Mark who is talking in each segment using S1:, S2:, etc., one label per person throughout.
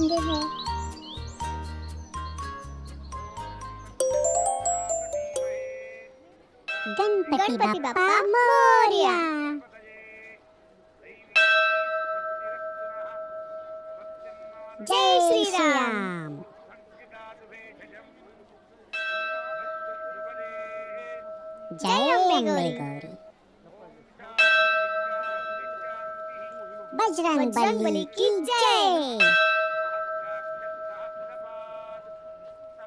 S1: मंदिर है। गणपति बाप्पा मोरया। जय श्री राम। जय अम्बे गौरी। बजरंग बली की जय।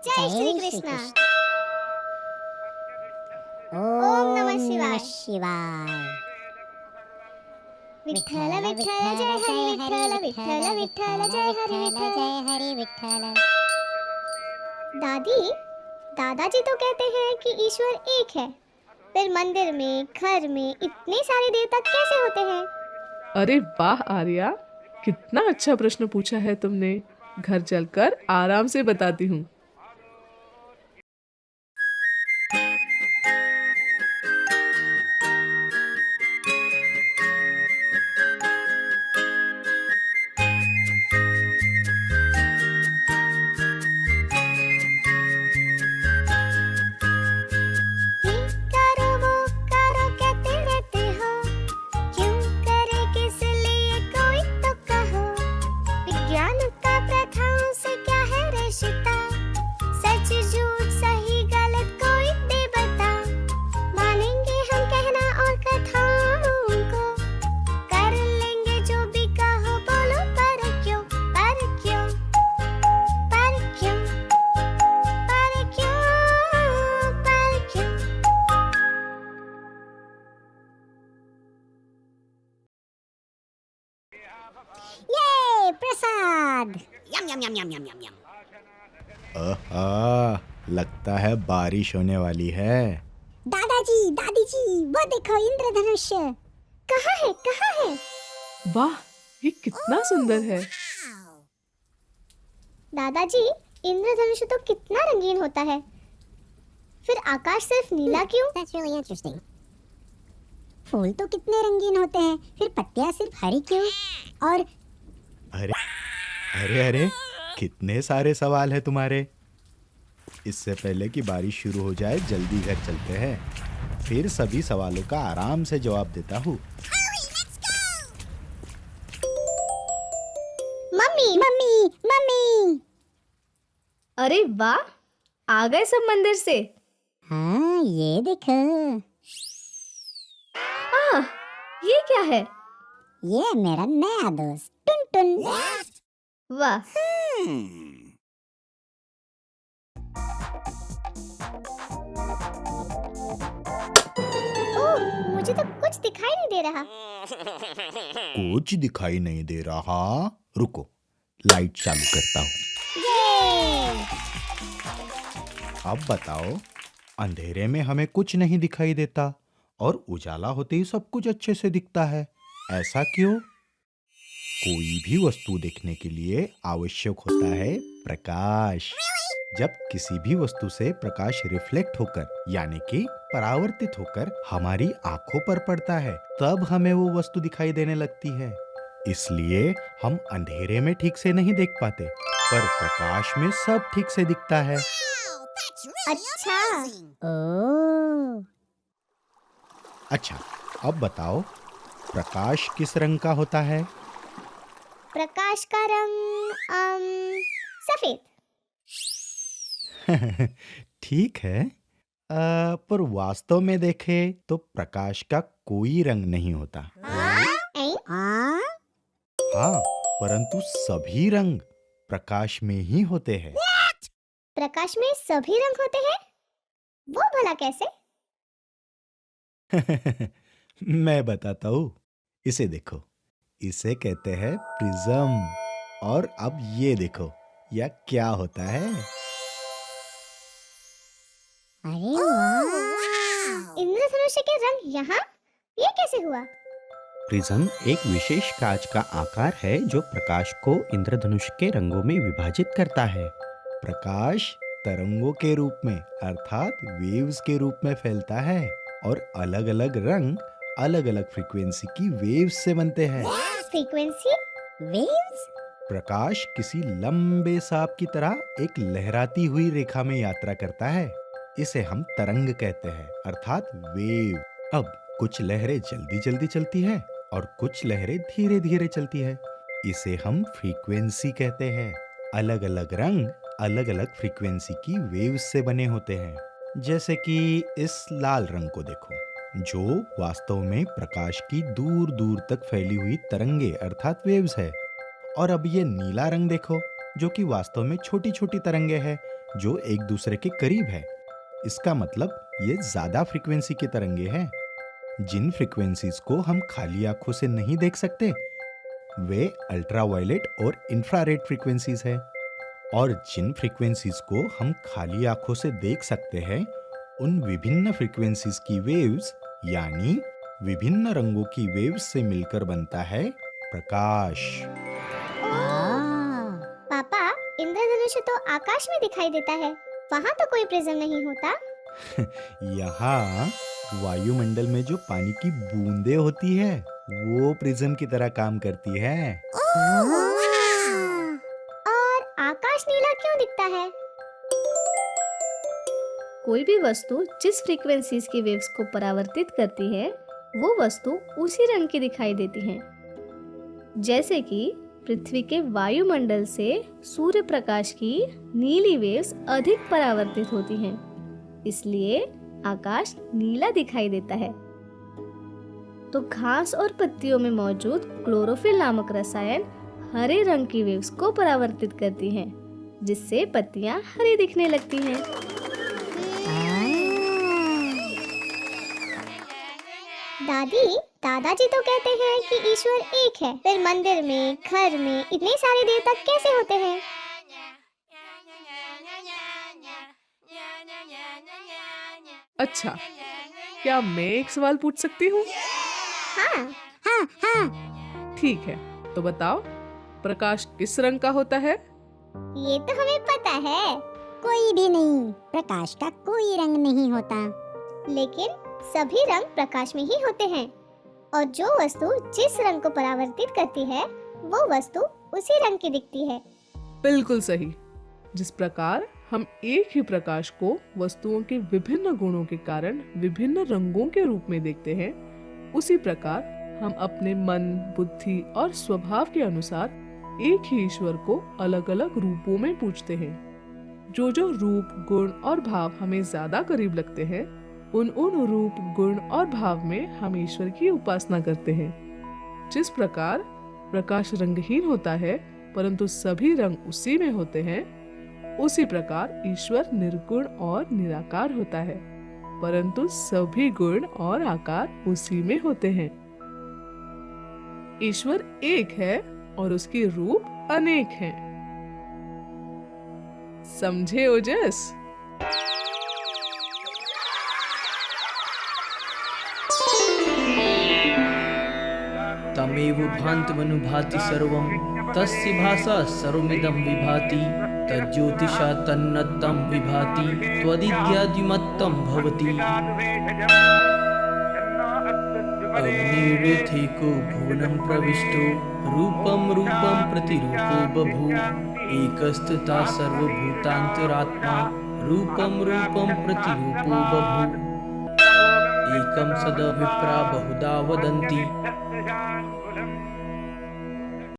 S1: जय श्री कृष्णा। ओम नमः शिवाय। विठ्ठल विठ्ठल जय हरि विठ्ठल विठ्ठल विठ्ठल जय हरि विठ्ठल। दादाजी तो कहते हैं कि ईश्वर एक है, फिर मंदिर में, घर में इतने सारे देवता कैसे होते हैं?
S2: अरे वाह आर्या, कितना अच्छा प्रश्न पूछा है तुमने। घर चलकर आराम से बताती हूँ।
S1: ये प्रसाद।
S3: यम यम यम यम यम यम यम।
S4: लगता है बारिश होने वाली है।
S1: दादाजी, दादी जी, वो देखो इंद्रधनुष। कहाँ है, कहाँ है?
S2: वाह, ये कितना सुंदर है।
S1: दादाजी, इंद्रधनुष तो कितना रंगीन होता है, फिर आकाश सिर्फ नीला क्यों? That's really interesting. फूल तो कितने रंगीन होते हैं, फिर पत्तियां सिर्फ हरी क्यों? और
S4: अरे अरे अरे, कितने सारे सवाल है तुम्हारे। इससे पहले कि बारिश शुरू हो जाए, जल्दी घर चलते हैं, फिर सभी सवालों का आराम से जवाब देता हूँ।
S1: Mummy mummy mummy.
S5: अरे वाह, आ गए सब मंदिर से।
S1: हाँ, ये देखो।
S5: ये क्या है?
S1: ये मेरा नया दोस्त टुनटुन।
S5: वाह,
S1: ओह, मुझे तो कुछ दिखाई नहीं दे रहा।
S4: कुछ दिखाई नहीं दे रहा? रुको, लाइट चालू करता हूँ।
S1: ये
S4: अब बताओ, अंधेरे में हमें कुछ नहीं दिखाई देता और उजाला होते ही सब कुछ अच्छे से दिखता है, ऐसा क्यों? कोई भी वस्तु देखने के लिए आवश्यक होता है प्रकाश। जब किसी भी वस्तु से प्रकाश रिफ्लेक्ट होकर, यानी कि परावर्तित होकर हमारी आंखों पर पड़ता है, तब हमें वो वस्तु दिखाई देने लगती है। इसलिए हम अंधेरे में ठीक से नहीं देख पाते, पर प्रकाश में सब ठीक से दिखता है।
S1: अच्छा। ओह,
S4: अच्छा, अब बताओ, प्रकाश किस रंग का होता है?
S1: प्रकाश का रंग सफेद।
S4: ठीक है, पर वास्तव में देखें तो प्रकाश का कोई रंग नहीं होता। हाँ, परंतु सभी रंग प्रकाश में ही होते हैं।
S1: प्रकाश में सभी रंग होते हैं? वो भला कैसे?
S4: मैं बताता हूँ, इसे देखो, इसे कहते हैं प्रिज्म। और अब ये देखो, यह क्या होता है?
S1: अरे वाह! इंद्रधनुष के रंग यहाँ? ये कैसे हुआ?
S6: प्रिज्म एक विशेष कांच का आकार है जो प्रकाश को इंद्रधनुष के रंगों में विभाजित करता है।
S4: प्रकाश तरंगों के रूप में, अर्थात वेव्स के रूप में फैलता है, और अलग अलग रंग अलग अलग फ्रीक्वेंसी की वेव्स से बनते हैं।
S1: फ्रीक्वेंसी? वेव्स?
S4: प्रकाश किसी लंबे सांप की तरह एक लहराती हुई रेखा में यात्रा करता है। इसे हम तरंग कहते हैं, अर्थात वेव। अब कुछ लहरें जल्दी जल्दी चलती है और कुछ लहरें धीरे धीरे चलती है। इसे हम फ्रीक्वेंसी कहते हैं। अलग अलग रंग अलग अलग फ्रीक्वेंसी की वेव्स से बने होते हैं। जैसे कि इस लाल रंग को देखो, जो वास्तव में प्रकाश की दूर दूर तक फैली हुई तरंगे अर्थात वेव्स है। और अब ये नीला रंग देखो, जो कि वास्तव में छोटी छोटी तरंगे हैं जो एक दूसरे के करीब है। इसका मतलब ये ज्यादा फ्रीक्वेंसी की तरंगे हैं। जिन फ्रीक्वेंसीज को हम खाली आंखों से नहीं देख सकते वे अल्ट्रावायलेट और इंफ्रारेड फ्रीक्वेंसीज है। और जिन फ्रीक्वेंसीज को हम खाली आंखों से देख सकते हैं उन विभिन्न फ्रीक्वेंसीज की वेव्स यानी विभिन्न रंगों की वेव्स से मिलकर बनता है प्रकाश।
S1: पापा, इंद्रधनुष तो आकाश में दिखाई देता है, वहाँ तो कोई प्रिज्म नहीं होता।
S4: यहाँ वायुमंडल में जो पानी की बूंदें होती है वो प्रिज्म की तरह काम करती है।
S1: और आकाश नीला क्यों दिखता है?
S5: कोई भी वस्तु जिस फ्रीक्वेंसीज की वेव्स को परावर्तित करती है वो वस्तु उसी रंग की दिखाई देती है। जैसे कि पृथ्वी के वायुमंडल से सूर्य प्रकाश की नीली वेव्स अधिक परावर्तित होती हैं, इसलिए आकाश नीला दिखाई देता है। तो घास और पत्तियों में मौजूद क्लोरोफिल नामक रसायन हरे रंग की वेव्स को परावर्तित करती हैं, जिससे पत्तियां हरी दिखने लगती हैं।
S1: दादी, दादाजी तो कहते हैं कि ईश्वर एक है, फिर मंदिर में, घर में इतने सारे देवता कैसे होते हैं?
S2: अच्छा, क्या मैं एक सवाल पूछ सकती हूँ?
S1: हाँ।
S2: ठीक है, तो बताओ प्रकाश किस रंग का होता है?
S1: ये तो हमें पता है।
S7: कोई भी नहीं, प्रकाश का कोई रंग नहीं होता।
S1: लेकिन सभी रंग प्रकाश में ही होते हैं, और जो वस्तु जिस रंग को परावर्तित करती है वो वस्तु उसी रंग की दिखती है।
S2: बिल्कुल सही। जिस प्रकार हम एक ही प्रकाश को वस्तुओं के विभिन्न गुणों के कारण विभिन्न रंगों के रूप में देखते हैं, उसी प्रकार हम अपने मन, बुद्धि और स्वभाव के अनुसार एक ही ईश्वर को अलग अलग रूपों में पूजते हैं। जो जो रूप, गुण और भाव हमें ज्यादा करीब लगते हैं, उन रूप, गुण और भाव में हम ईश्वर की उपासना करते हैं। जिस प्रकार प्रकाश रंगहीन होता है परंतु सभी रंग उसी में होते हैं, उसी प्रकार ईश्वर निर्गुण और निराकार होता है परंतु सभी गुण और आकार उसी में होते हैं। ईश्वर एक है और उसके रूप अनेक हैं। समझे ओजस?
S8: तमेव भान्तमनुभाति सर्वं तस्य भाषा सर्वमिदं विभाति तज्ज्योतिषा तन्नद्धं विभाति त्वदिद्यादिमत्तं भवति अग्निरेथेको भुवनं प्रविष्टो रूपं रूपं प्रतिरूपो बभूव एकस्तथा सर्वभूतान्तरात्मा रूपं रूपं प्रतिरूपो बभूव एकं सद विप्रा बहुधा वदन्ति